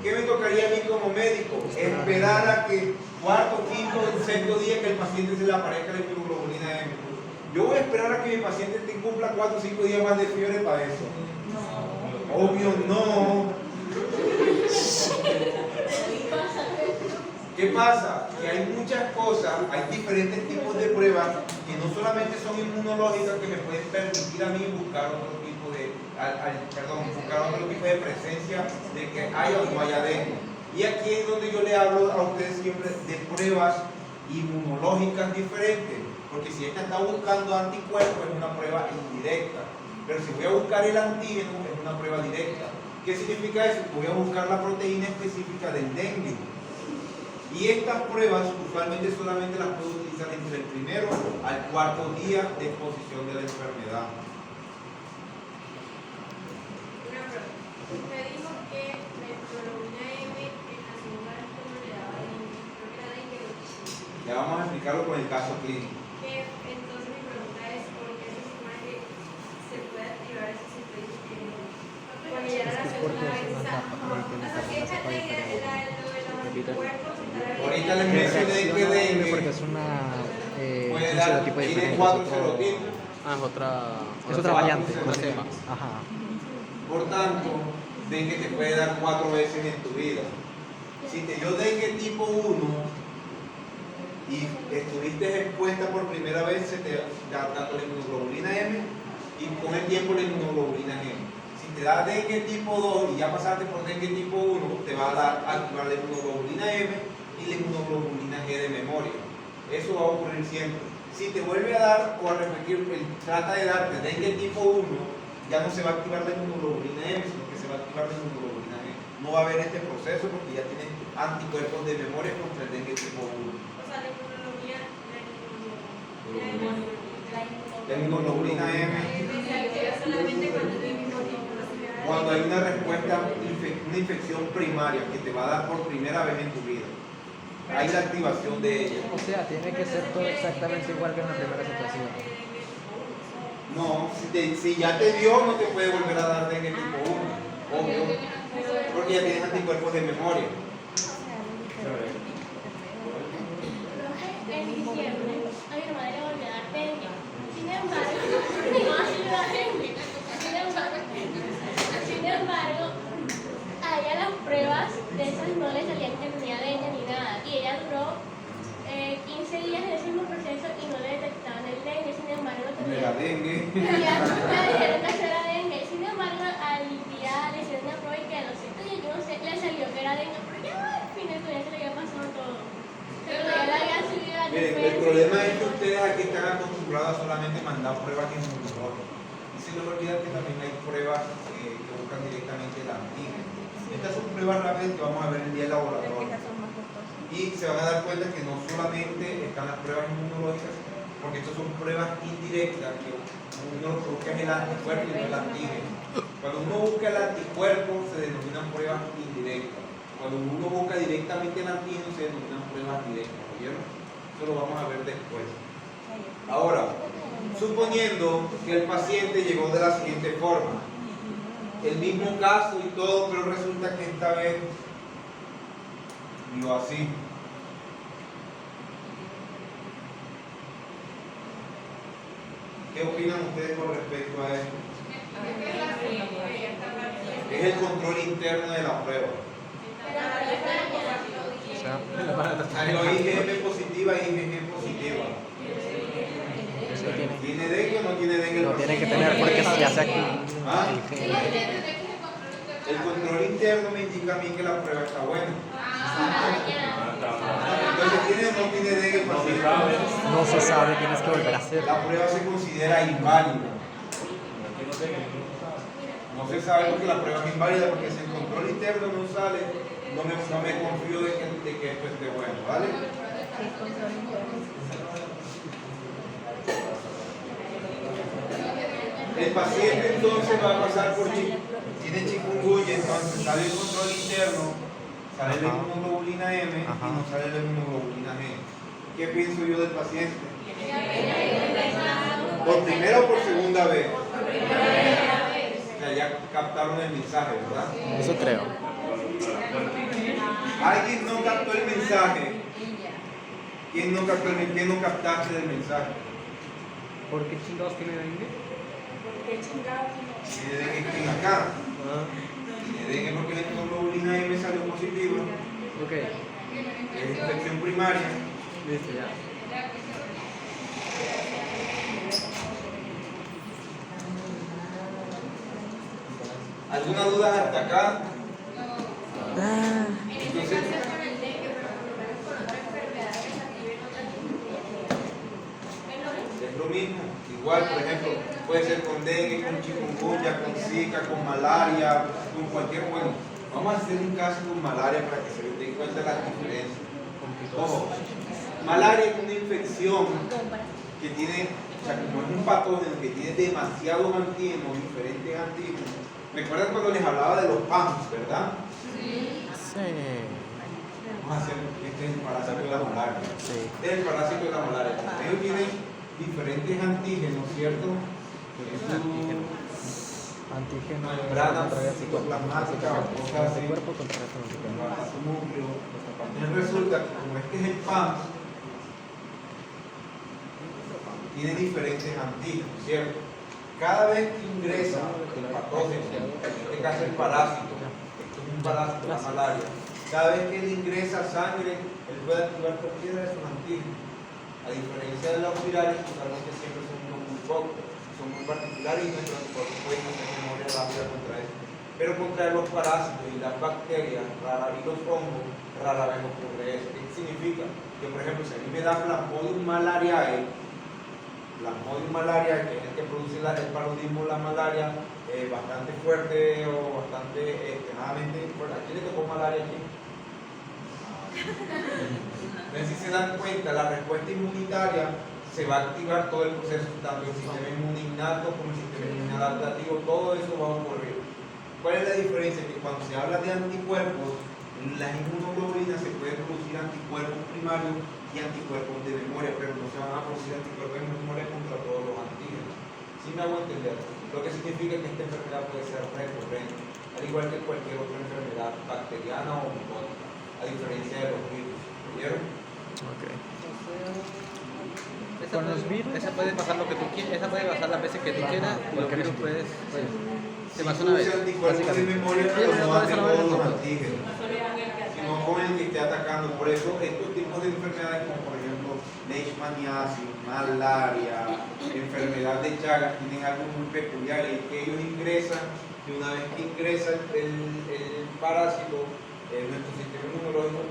¿Qué me tocaría a mí como médico? Esperar a que cuarto, quinto, sexto día que el paciente se le aparezca la inmunoglobulina M. Yo voy a esperar a que mi paciente cumpla 4 o 5 días más de fiebre para eso. No. Obvio no. ¿Qué pasa? Que hay muchas cosas, hay diferentes tipos de pruebas que no solamente son inmunológicas que me pueden permitir a mí buscar otro tipo de, buscar otro tipo de presencia de que haya o no haya dengue. Y aquí es donde yo le hablo a ustedes siempre de pruebas inmunológicas diferentes, porque si esta está buscando anticuerpos es una prueba indirecta, pero si voy a buscar el antígeno es una prueba directa. ¿Qué significa eso? Voy a buscar la proteína específica del dengue. Y estas pruebas usualmente solamente las puedo utilizar entre el primero al cuarto día de exposición de la enfermedad. Una pregunta. Usted dijo que la inmunoglobulina M en la segunda vez que le daba dengue, creo que era dengue o chikungunya. Ya vamos a explicarlo con el caso clínico. Entonces mi pregunta es, ¿por qué se supone que se puede activar ese sistema cuando ya era la segunda vez? O sea, que esa es la idea de los cuerpos. Ahorita les mencioné que dengue porque es una puede un dar, serotipo tiene diferente, 4 es otro- serotipos. es otra variante. otra cepa. Ajá. Por tanto, dengue te puede dar 4 veces en tu vida. Si te dio dengue tipo 1 y estuviste expuesta por primera vez, se te da tanto la inmunoglobulina M y con el tiempo la inmunoglobulina G. Si te da dengue tipo 2 y ya pasaste por dengue tipo 1, te va a dar activar la inmunoglobulina M y la inmunoglobulina G de memoria. Eso va a ocurrir siempre. Si te vuelve a dar o a repetir, trata de darte dengue tipo 1, ya no se va a activar la inmunoglobulina M, sino que se va a activar la inmunoglobulina G. No va a haber este proceso porque ya tiene anticuerpos de memoria contra el dengue tipo 1. O sea, la inmunoglobulina La inmunoglobulina M, se activa solamente cuando el mismo cuando hay una respuesta, una infección primaria que te va a dar por primera vez en tu vida. Hay la activación de ella. O sea, tiene que ser todo exactamente igual que en la primera situación. No, si ya te dio, no te puede volver a dar dengue tipo 1, obvio, porque ya tienes anticuerpos de memoria. En diciembre, a mi hermana le volvió a dar dengue. Sin embargo, a ella las pruebas de esas no le salían que tenía dengue ni nada. Y ella duró 15 días en ese mismo proceso y no le detectaban el dengue. Sin embargo, no De tenía. la dengue. Ya le dijeron que eso era dengue. Sin embargo, al día le hicieron una prueba y que a los 7 días, yo no sé, le salió que era dengue. Porque al final todavía se le había pasado todo. Pero ya le había subido al Miren, después. problema es que ustedes aquí están acostumbrados a solamente mandar pruebas inmunológicas. Y se les olvida que también hay pruebas que buscan directamente el antígeno. Estas son pruebas rápidas que vamos a ver el día del laboratorio. Y se van a dar cuenta que no solamente están las pruebas inmunológicas, porque estas son pruebas indirectas, que uno lo que busca es el anticuerpo y no el antígeno. Cuando uno busca el anticuerpo se denominan pruebas indirectas. Cuando uno busca directamente el antígeno se denominan pruebas directas. ¿Oyeron? Eso lo vamos a ver después. Ahora, suponiendo que el paciente llegó de la siguiente forma, el mismo caso y todo, pero resulta que esta vez vio así. ¿Qué opinan ustedes con respecto a esto? Es el control interno de la prueba. Lo IgM positiva y IgG positiva. ¿Tiene dengue o no tiene dengue? No tiene que tener porque si ya se ¿Ah? el gen. El control interno me indica a mí que la prueba está buena. Entonces, ¿tiene o no tiene dengue positiva? No se sabe, tienes que volver a hacer. La prueba se considera inválida. No se sabe porque la prueba es inválida, porque si el control interno no sale, no me confío de que esto esté bueno, ¿vale? El paciente entonces va a pasar por tiene chikungunya, entonces sale el control interno, sale la inmunoglobulina M y no sale la inmunoglobulina G. ¿Qué pienso yo del paciente? ¿Por primera o por segunda vez? O sea, ya captaron el mensaje, ¿verdad? Eso creo. ¿Alguien no captó el mensaje? ¿Quién no captó ¿Quién no captaste del mensaje? ¿Por qué chingados tiene dengue? Tiene dengue en acá. Tiene dengue porque la inmunoglobulina M salió positiva. Ok, Es infección primaria. listo, ya. ¿Alguna duda hasta acá? Entonces, es lo mismo. Igual, por ejemplo, puede ser con dengue, con chikungunya, con zika, con malaria, con cualquier. Bueno, vamos a hacer un caso con malaria para que se den cuenta las diferencias. Ojo, malaria es una infección que tiene, o sea, como es un patógeno que tiene demasiados antígenos, diferentes antígenos. ¿Recuerdan cuando les hablaba de los PAMs, verdad? Sí. Vamos a hacer, este es el parásito de la malaria. Sí. Este es el parásito de la malaria. Ellos tienen diferentes antígenos, ¿cierto? Antígeno. Membrana citoplasmática o cosas así. Cuerpo contra este antígeno. Guarda su núcleo. Entonces resulta que como este es el PAM, tiene diferentes antígenos, ¿cierto? Cada vez que ingresa el patógeno, en este caso el parásito, esto es un parásito, la malaria, cada vez que él ingresa sangre, él puede activar cualquiera de sus antígenos. A diferencia de los virales, que realmente siempre son muy pocos, son muy particulares y nuestros anticuerpos pueden hacer memoria rápida contra eso. Pero contra los parásitos y las bacterias, y los hongos, rara vez ocurre eso. ¿Qué significa? Que, por ejemplo, si a mí me da Plasmodium malariae, que es el que produce el paludismo, la malaria, bastante fuerte o bastante extremadamente fuerte. ¿A quién le tocó malaria aquí? Entonces, si se dan cuenta, la respuesta inmunitaria se va a activar todo el proceso, tanto el sistema inmune innato como el sistema inmune adaptativo, todo eso va a ocurrir. ¿Cuál es la diferencia? Que cuando se habla de anticuerpos, las inmunoglobulinas se pueden producir anticuerpos primarios y anticuerpos de memoria, pero no se van a producir anticuerpos de memoria contra todos los antígenos. ¿Sí me hago entender? Lo que significa que esta enfermedad puede ser recurrente, al igual que cualquier otra enfermedad bacteriana o micótica, a diferencia de los virus. ¿Vieron? Okay. Con los virus, esa puede pasar lo que tú quieras, esa puede pasar las veces que tú quieras, y los virus puedes. Te pasa una vez. Anticuerpos de memoria, pero no ante todos los antígenos, sino con el que esté atacando. Por eso, estos tipos de enfermedades, como por ejemplo leishmaniasis, malaria, enfermedad de Chagas, tienen algo muy peculiar, y es que ellos ingresan, y una vez que ingresa el parásito, nuestro sistema inmunológico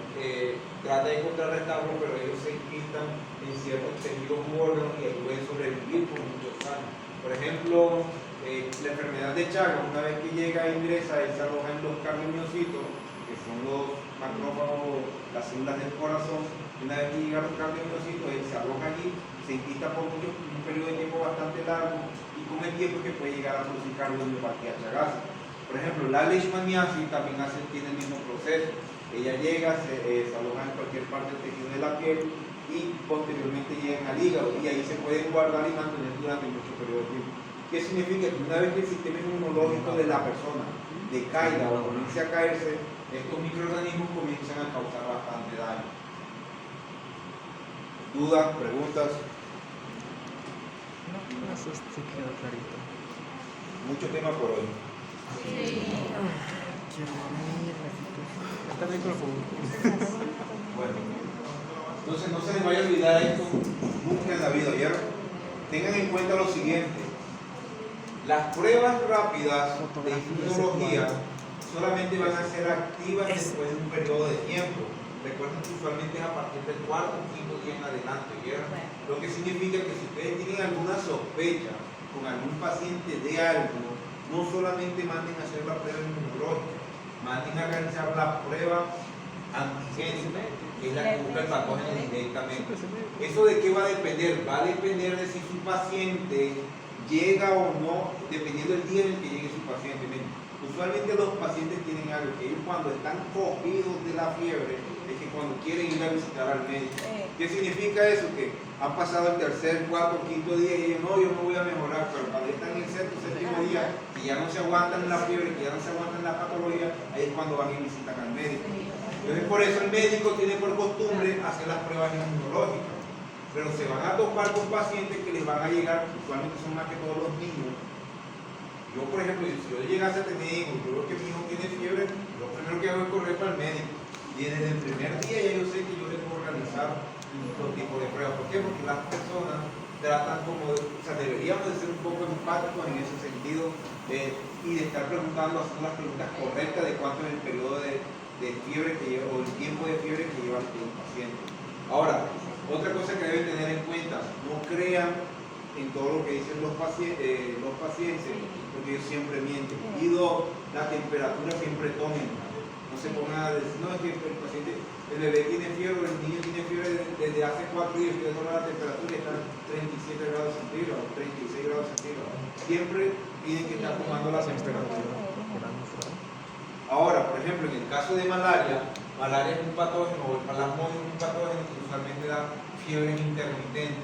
trata de contrarrestarlo, pero ellos se enquistan en ciertos tejidos u órganos y ahí pueden sobrevivir por muchos años. Por ejemplo, la enfermedad de Chagas, una vez que llega e ingresa, él se aloja en los cardiomiocitos, que son los macrófagos, las células del corazón. Una vez que llega a los cardiomiocitos, él se aloja allí, se enquista por un periodo de tiempo bastante largo y con el tiempo que puede llegar a producir cardiomiopatía chagásica. Por ejemplo, la leishmaniasis también tiene el mismo proceso. Ella llega, se aloja en cualquier parte del tejido de la piel y posteriormente llegan al hígado y ahí se pueden guardar y mantener durante mucho periodo de tiempo. ¿Qué significa? Que una vez que el sistema inmunológico de la persona decaiga o comience a caerse, estos microorganismos comienzan a causar bastante daño. ¿Dudas? ¿Preguntas? No, eso sí quedó clarito. Mucho tema por hoy. Quiero dormir, Está bien con el jugo. Bueno, entonces no se les vaya a olvidar esto, busquen la vida, ¿oyeron? Tengan en cuenta lo siguiente: las pruebas rápidas de inmunología solamente van a ser activas después de un periodo de tiempo. Recuerden que usualmente es a partir del cuarto o quinto día en adelante, ¿oyeron? Lo que significa que si ustedes tienen alguna sospecha con algún paciente de algo, no solamente manden a hacer la prueba inmunológica, manden a realizar la prueba antigénica, que es la que busca el patógeno directamente. ¿Eso de qué va a depender? Va a depender de si su paciente llega o no, dependiendo del día en el que llegue su paciente. Miren, usualmente los pacientes tienen algo que ellos cuando están cogidos de la fiebre, es que cuando quieren ir a visitar al médico. ¿Qué significa eso? Que han pasado el tercer, cuarto, quinto día y ellos, no, yo no voy a mejorar, pero cuando están en el sexto, séptimo día, que ya no se aguantan la fiebre, que ya no se aguantan la patología, ahí es cuando van y visitan al médico. Entonces por eso el médico tiene por costumbre hacer las pruebas inmunológicas, pero se van a topar con pacientes que les van a llegar, usualmente son más que todos los niños. Yo, por ejemplo, si yo llegase a tener hijos, yo veo que mi hijo tiene fiebre, lo primero que hago es correr para el médico. Y desde el primer día ya yo sé que yo le puedo organizar los tipos de pruebas. ¿Por qué? Porque las personas tratan como, o sea, deberíamos de ser un poco empáticos en ese sentido y de estar preguntando, haciendo las preguntas correctas de cuánto es el periodo de fiebre que lleva, o el tiempo de fiebre que lleva el paciente. Ahora, otra cosa que deben tener en cuenta, no crean en todo lo que dicen los pacientes, porque ellos siempre mienten. Y dos, la temperatura siempre tomen. No se pongan a decir, no, es que el paciente, el bebé tiene fiebre, el niño tiene fiebre desde hace 4 días, que toma la temperatura y está en 37 grados centígrados, 36 grados centígrados. Siempre tienen que estar tomando la temperatura. Ahora, por ejemplo, en el caso de malaria es un patógeno, o el plasmodium es un patógeno que usualmente da fiebre intermitente.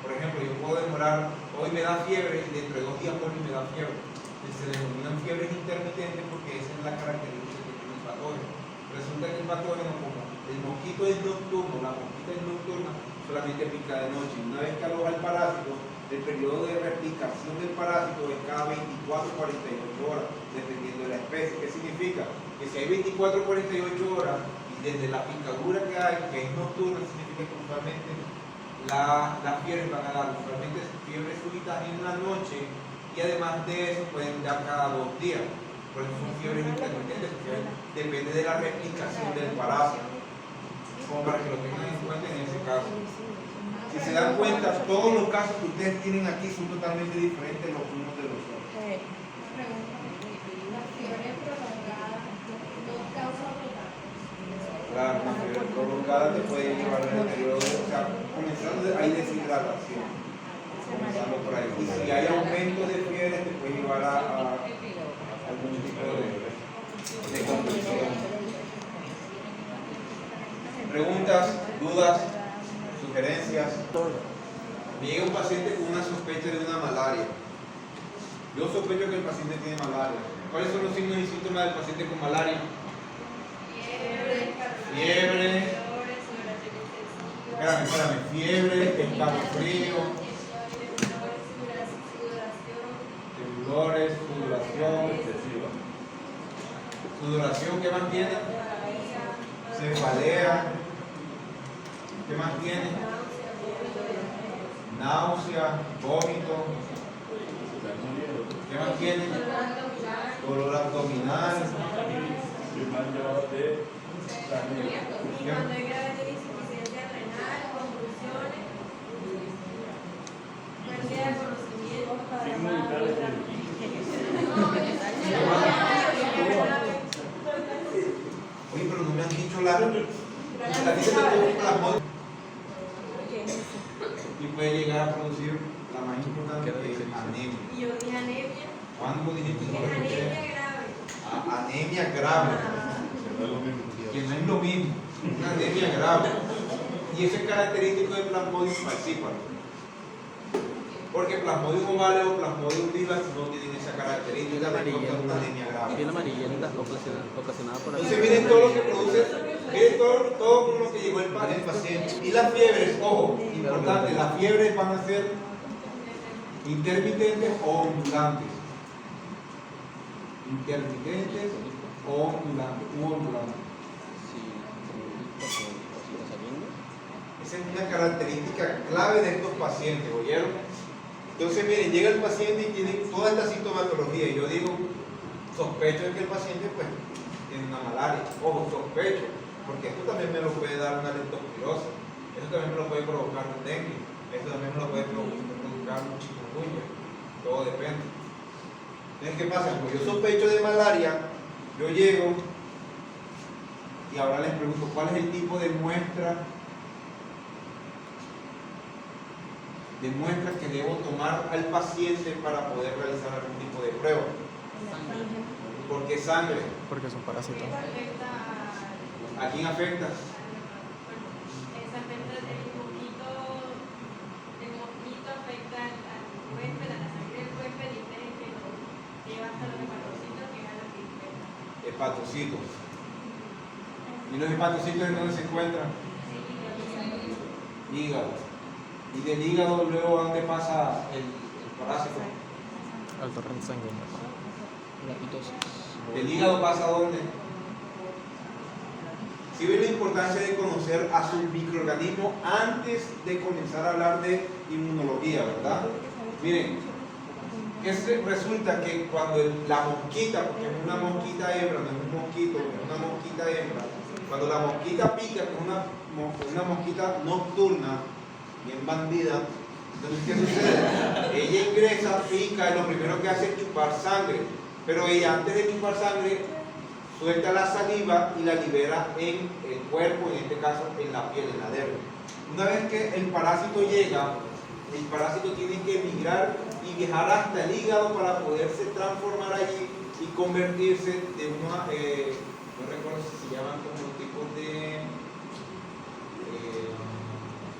Por ejemplo, yo puedo demorar, hoy me da fiebre y dentro de 2 días vuelve y me da fiebre. Se denominan fiebres intermitentes porque esa es la característica que tiene el patógeno. Resulta que el patógeno, como el mosquito es nocturno, la mosquita es nocturna, solamente pica de noche. Una vez que aloja el parásito, el periodo de replicación del parásito es cada 24 o 48 horas, dependiendo de la especie. ¿Qué significa? Que si hay 24 o 48 horas, y desde la picadura que hay, que es nocturna, significa que usualmente las fiebres van a dar usualmente fiebres súbitas en la noche y además de eso pueden dar cada 2 días. Por eso son fiebres intermitentes, porque depende de la replicación del parásito. Como para que lo tengan en cuenta en ese caso. Si se dan cuenta, todos los casos que ustedes tienen aquí son totalmente diferentes los unos de los otros. La fiebre prolongada no causa brotar. Claro, la fiebre prolongada te puede llevar en el periodo, o sea, comenzando hay deshidratación, comenzando por ahí. Y si hay aumento de fiebre, te puede llevar a algún tipo de condición. Preguntas, dudas, sugerencias. Me llega un paciente con una sospecha de una malaria. Yo sospecho que el paciente tiene malaria. ¿Cuáles son los signos y síntomas del paciente con malaria? Fiebre. Espérame. Fiebre, escalofrío, temblores, sudoración excesiva. Sudoración, ¿qué más tiene? Cefalea. ¿Qué más tiene? Náusea, vómito. ¿Qué más tiene? Dolor abdominal. mal llevado de la anemia. Y cuando hay grave de insuficiencia renal, convulsiones, pérdida de conocimiento, Signos vitales del Oye, pero no me han dicho la dice que plasmódico y puede llegar a producir la más importante que es anemia. y yo dije anemia, ¿Cuándo dijiste? es anemia grave. Anemia grave, que no es lo mismo, una anemia grave. Y eso es característico del plasmodium falciparum. Porque plasmodium ovale o plasmodium vivax no tienen esa característica de causar una anemia grave. Piel amarillenta ocasionada por Entonces miren todo lo que produce, miren todo con lo que llegó el paciente. Y las fiebres, ojo, importante, las fiebres van a ser intermitentes o ondulantes. Intermitentes o ondulantes. Esa es una característica clave de estos pacientes, ¿oyeron? Entonces, miren, llega el paciente y tiene toda esta sintomatología. Y yo digo, sospecho de que el paciente pues tiene una malaria. Ojo, sospecho, porque esto también me lo puede dar una leptospirosis. Esto también me lo puede provocar un dengue. Esto también me lo puede provocar un chikungunya. Todo depende. Entonces, ¿qué pasa? Pues yo sospecho de malaria, yo llego y ahora les pregunto, ¿cuál es el tipo de muestra que debo tomar al paciente para poder realizar algún tipo de prueba? ¿Por qué sangre? Porque son parásitos. ¿A quién afecta? Exactamente, el mosquito afecta al huésped, a la sangre del huésped, y ustedes que lo lleva hasta los hepatocitos, que es a lo que infecta. Hepatocitos. ¿Y los hepatocitos en dónde se encuentran? Hígado. Y del hígado luego, ¿a dónde pasa el parásito? Al torrente sanguíneo. la pitosis. ¿El hígado pasa a dónde? Si ven la importancia de conocer a su microorganismo antes de comenzar a hablar de inmunología, ¿verdad? Miren, resulta que cuando la mosquita, porque es una mosquita hembra, no es un mosquito, es una mosquita hembra, cuando la mosquita pica, que es una mosquita nocturna, bien bandida, entonces ¿qué sucede? Ella ingresa, pica y lo primero que hace es chupar sangre, pero ella antes de chupar sangre suelta la saliva y la libera en el cuerpo, en este caso en la piel, en la dermis. Una vez que el parásito llega, el parásito tiene que migrar y viajar hasta el hígado para poderse transformar allí y convertirse de una, no recuerdo si se llaman como tipos de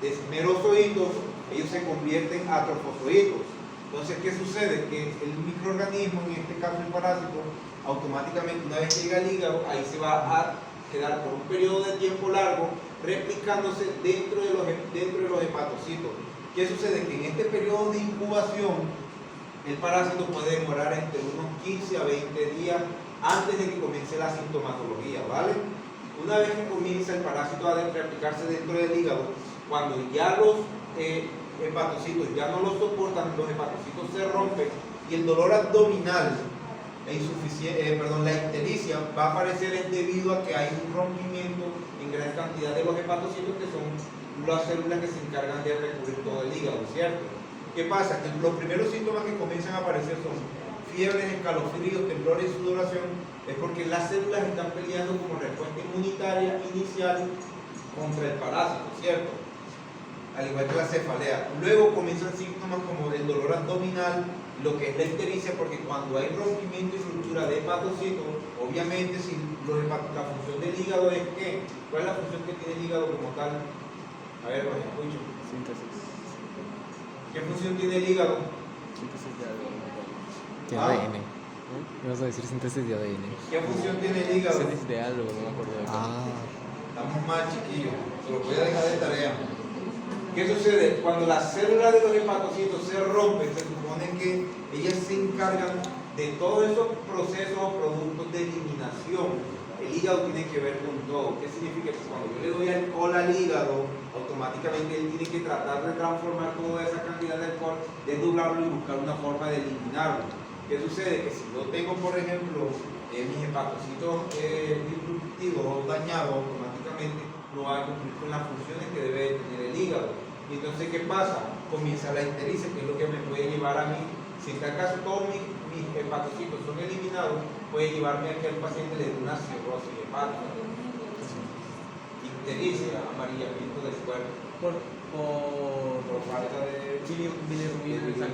esmerozoitos, ellos se convierten a trofozoitos. Entonces, ¿qué sucede? Que el microorganismo, en este caso el parásito, automáticamente una vez llega al hígado, ahí se va a quedar por un periodo de tiempo largo replicándose dentro de los hepatocitos. ¿Qué sucede? Que en este periodo de incubación el parásito puede demorar entre unos 15 a 20 días antes de que comience la sintomatología, ¿vale? Una vez que comienza el parásito a replicarse dentro del hígado, cuando ya los hepatocitos ya no lo soportan, los hepatocitos se rompen y el dolor abdominal, la ictericia va a aparecer debido a que hay un rompimiento en gran cantidad de los hepatocitos, que son las células que se encargan de recubrir todo el hígado, ¿cierto? ¿Qué pasa? Que los primeros síntomas que comienzan a aparecer son fiebres, escalofríos, temblores y sudoración, es porque las células están peleando como respuesta inmunitaria inicial contra el parásito, ¿cierto? Al igual que la cefalea. Luego comienzan síntomas como el dolor abdominal, lo que es la ictericia, porque cuando hay rompimiento y ruptura de hepatocitos, obviamente si la función del hígado es ¿qué? ¿Cuál es la función que tiene el hígado como tal? A ver, pues escucho. Síntesis. ¿Qué función tiene el hígado? Síntesis de ADN. De ADN. Ibas a decir síntesis de ADN. ¿Qué función tiene el hígado? Síntesis de algo, no me acuerdo de qué. Estamos mal, chiquillos. Se lo voy a dejar de tarea. ¿Qué sucede? Cuando las células de los hepatocitos se rompen, se supone que ellas se encargan de todos esos procesos o productos de eliminación. El hígado tiene que ver con todo. ¿Qué significa? Que cuando yo le doy alcohol al hígado, automáticamente él tiene que tratar de transformar toda esa cantidad de alcohol, desdoblarlo y buscar una forma de eliminarlo. ¿Qué sucede? Que si yo tengo, por ejemplo, mis hepatocitos disruptivos o dañados automáticamente no van a cumplir con las funciones que debe tener el hígado. Y entonces, ¿qué pasa? Comienza la ictericia, que es lo que me puede llevar a mí, si en tal caso todos mis hepatocitos son eliminados, puede llevarme a que al paciente le dé una cirrosis hepática. Ictericia, amarillamiento del cuerpo. Por falta de bilirrubina.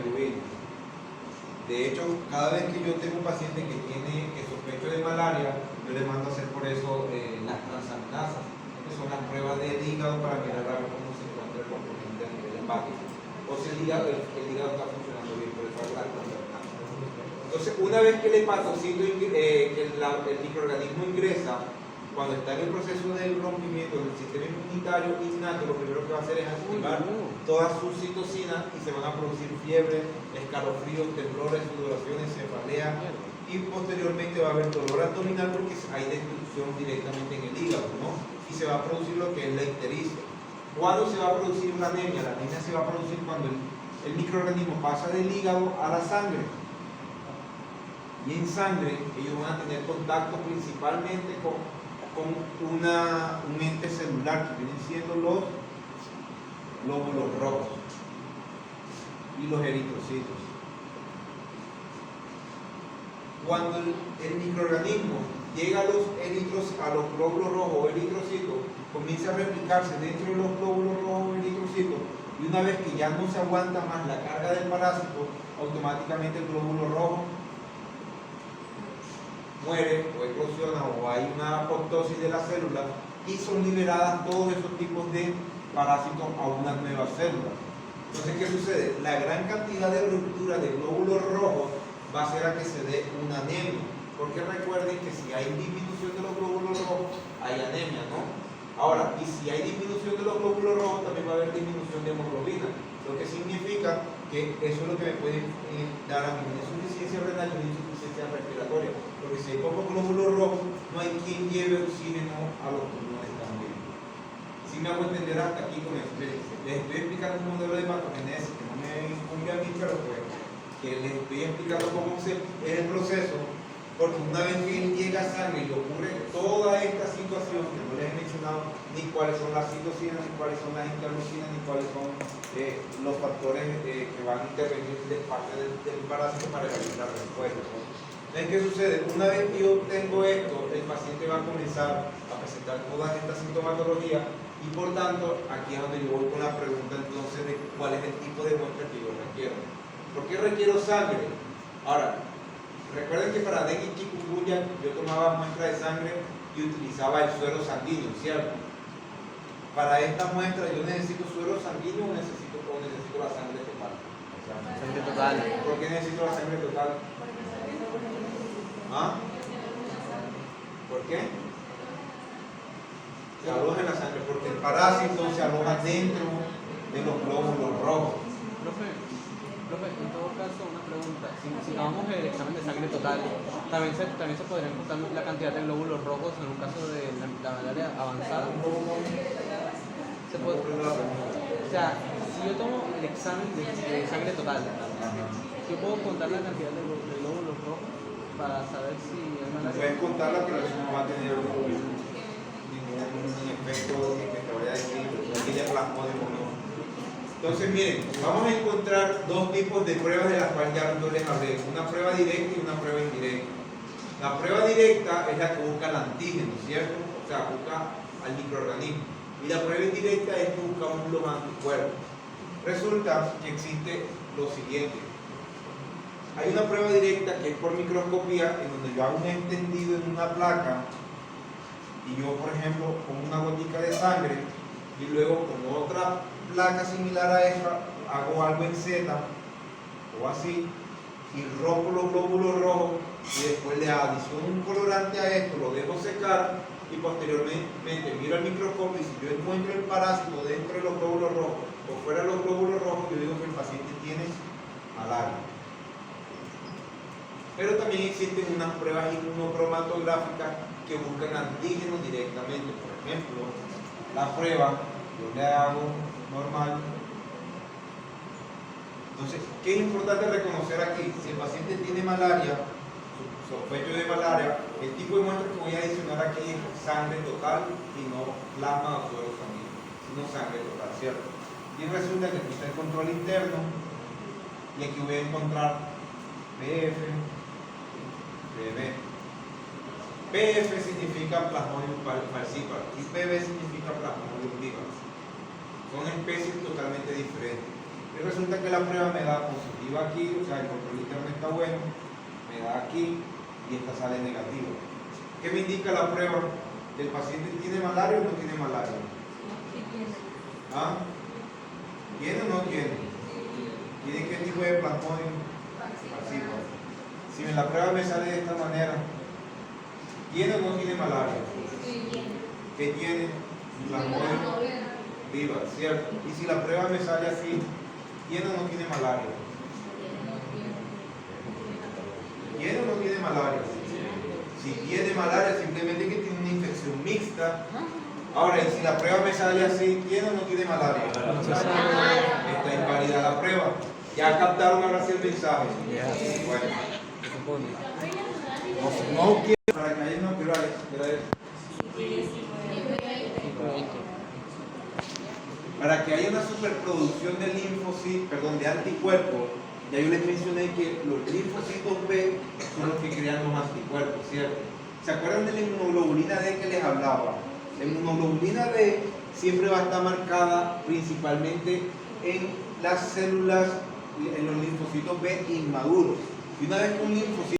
De hecho, cada vez que yo tengo un paciente que sospecho de malaria, yo le mando a hacer por eso las transaminasas, que son las pruebas del hígado para mirar a ver cómo se encuentra el componente a nivel hepático. O si el hígado está funcionando bien, por eso hago las transaminasas. Entonces, una vez que el hepatocito, el microorganismo ingresa, cuando está en el proceso del rompimiento del sistema inmunitario innato, lo primero que va a hacer es activar todas sus citocinas y se van a producir fiebre, escalofríos, temblores, sudoraciones, cefalea y posteriormente va a haber dolor abdominal porque hay destrucción directamente en el hígado, ¿no? Y se va a producir lo que es la ictericia. ¿Cuándo se va a producir la anemia? La anemia se va a producir cuando el microorganismo pasa del hígado a la sangre. Y en sangre ellos van a tener contacto principalmente con un ente celular que vienen siendo los glóbulos rojos y los eritrocitos. Cuando el microorganismo llega a los glóbulos rojos o eritrocitos, comienza a replicarse dentro de los glóbulos rojos o eritrocitos, y una vez que ya no se aguanta más la carga del parásito, automáticamente el glóbulo rojo muere o eclosiona o hay una apoptosis de las células y son liberadas todos esos tipos de parásitos a unas nuevas células. Entonces, ¿qué sucede? La gran cantidad de ruptura de glóbulos rojos va a hacer a que se dé una anemia, porque recuerden que si hay disminución de los glóbulos rojos hay anemia, ¿no? Ahora, y si hay disminución de los glóbulos rojos también va a haber disminución de hemoglobina, lo que significa que eso es lo que me puede dar a mí una insuficiencia renal y una insuficiencia respiratoria, porque si hay pocos glóbulos rojos no hay quien lleve oxígeno a los pulmones también. Si me hago entender hasta aquí con esto, les estoy explicando un modelo de patogénesis que no me incumbe a mí, pero pues que les estoy explicando cómo es el proceso, porque una vez que llega a sangre y ocurre toda esta situación que no les he mencionado ni cuáles son las citocinas, ni cuáles son las interleucinas, ni cuáles son los factores que van a intervenir de parte del parásito para evaluar la respuesta. Entonces, ¿qué sucede? Una vez que yo tengo esto, el paciente va a comenzar a presentar todas estas sintomatologías y por tanto, aquí es donde yo voy con la pregunta entonces de cuál es el tipo de muestra que yo requiero. ¿Por qué requiero sangre? Ahora, recuerden que para dengue y chikungunya yo tomaba muestra de sangre y utilizaba el suero sanguíneo, ¿cierto? Para esta muestra yo necesito suero sanguíneo o necesito la sangre total. Sangre total. ¿Por qué necesito la sangre total? ¿Ah? ¿Por qué? Se aloja en la sangre porque el parásito se aloja dentro de los glóbulos rojos. Profe, en todo caso, una pregunta. Si tomamos el examen de sangre total, también se podría encontrar la cantidad de glóbulos rojos en un caso de la malaria avanzada. Se puede, o sea, si yo tomo el examen de sangre total, yo puedo contar la cantidad de glóbulos rojos para saber si es malaria. Puedes contarla, pero eso no va a tener ningún efecto que te vaya a decir que ella plasmódico no. Entonces, miren, vamos a encontrar dos tipos de pruebas de las cuales ya yo les hablé, una prueba directa y una prueba indirecta. La prueba directa es la que busca el antígeno, ¿cierto? O sea, busca al microorganismo. Y la prueba indirecta es que buscamos los anticuerpos. Resulta que existe lo siguiente. Hay una prueba directa que es por microscopía, en donde yo hago un extendido en una placa y yo, por ejemplo, pongo una gotica de sangre y luego con otra placa similar a esa hago algo en Z o así y rompo los glóbulos rojos y después le adiciono un colorante a esto, lo dejo secar y posteriormente miro al microscopio y si yo encuentro el parásito dentro de los glóbulos rojos o fuera de los glóbulos rojos, yo digo que el paciente tiene malaria. Pero también existen unas pruebas inmunocromatográficas que buscan antígenos directamente. Por ejemplo, la prueba yo le hago normal. Entonces, ¿qué es importante reconocer aquí? Si el paciente tiene malaria, sospecho de malaria, el tipo de muestra que voy a adicionar aquí es sangre total y no plasma o suero sanguíneo, sino sangre total, ¿cierto? Y resulta que aquí está el control interno y aquí voy a encontrar PF, PB. PF significa Plasmodium falciparum y PB significa Plasmodium vivax. Son especies totalmente diferentes. Y resulta que la prueba me da positiva aquí, o sea, el control interno está bueno, me da aquí y esta sale negativa. ¿Qué me indica la prueba? ¿El paciente tiene malaria o no tiene malaria? ¿Ah? ¿Tiene o no tiene? ¿Tiene qué tipo de Plasmodium falciparum? Si en la prueba me sale de esta manera, ¿tiene o no tiene malaria? ¿Qué tiene? Plasmodium vivax, ¿cierto? Y si la prueba me sale así, ¿tiene o no tiene malaria? ¿Tiene o no tiene malaria? Si tiene malaria, simplemente que tiene una infección mixta. Ahora, y si la prueba me sale así, ¿tiene o no tiene malaria? Está inválida la prueba. Ya captaron ahora sí el mensaje. Bueno. No quiero para que haya una para que haya una superproducción de linfocitos, de anticuerpos. Ya yo les mencioné que los linfocitos B son los que crean los anticuerpos, ¿cierto? ¿Se acuerdan de la inmunoglobulina D que les hablaba? La inmunoglobulina D siempre va a estar marcada principalmente en las células, en los linfocitos B inmaduros. Y una vez que un linfocito